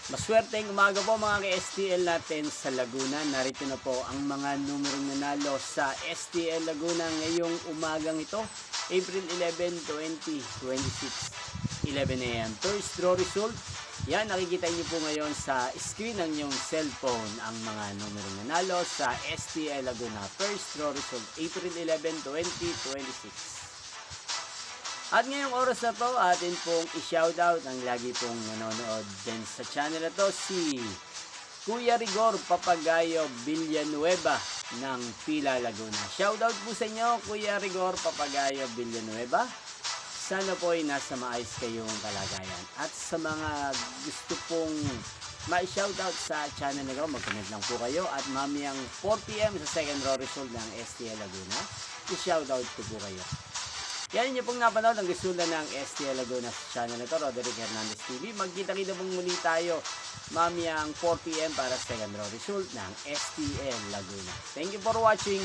Maswerteng umaga po mga ka-STL natin sa Laguna. Narito na po ang mga numerong nanalo sa STL Laguna ngayong umagang ito, April 11, 2026, 11 a.m. First draw result. Yan, nakikita niyo po ngayon sa screen ng inyong cellphone ang mga numerong nanalo sa STL Laguna. First draw result, April 11, 2026. At ngayong oras na to, atin pong i-shoutout ang lagi pong nanonood din sa channel na to, si Kuya Rigor Papagayo Villanueva ng Pila, Laguna. Shoutout po sa inyo, Kuya Rigor Papagayo Villanueva. Sana po ay nasa maayos kayong kalagayan. At sa mga gusto pong ma-shoutout sa channel na to, mag-comment lang po kayo. At mamayang 4 PM sa second draw result ng STL Laguna, i-shoutout ko po kayo. Yan inyo pong napanood ang resulta ng STL Laguna sa channel na ito, Roderick Hernandez TV. Magkita-kita pong muli tayo mamayang 4 PM para sa second row result ng STL Laguna. Thank you for watching.